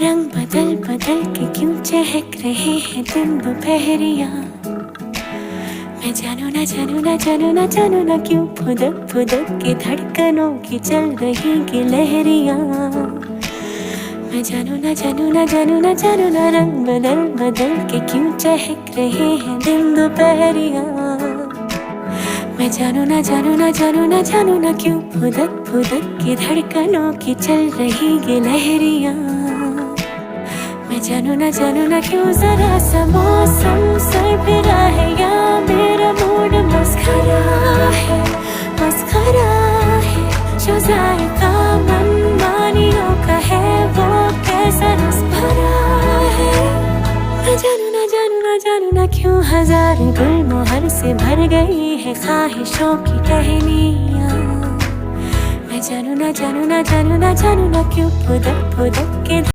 रंग बदल बदल के क्यों चहक रहे हैं दिन दोपहरिया। मैं जानू ना जानू ना जानू ना जानू ना क्यों फुदक फुदक के धड़कनों की चल रही की लहरिया। मैं जानू ना जानू ना जानू ना जानू ना रंग बदल बदल के क्यों चहक रहे हैं दिन दोपहरिया। मैं जानू ना जानू ना जानू ना जानू ना क्यों फुदक फुदक के धड़कनों की चल रही ये लहरिया। मैं जानू ना क्यों जरा सा मौसम सरफिरा है या मेरा मूड मस्खरा है जो जायका मनमानियों का है वो कैसा रस भरा है। मैं जानू ना क्यों हजार गुलमोहर से भर गई है ख्वाहिशों की टहनियाँ। मैं जानू ना क्यों फुदक फुदक के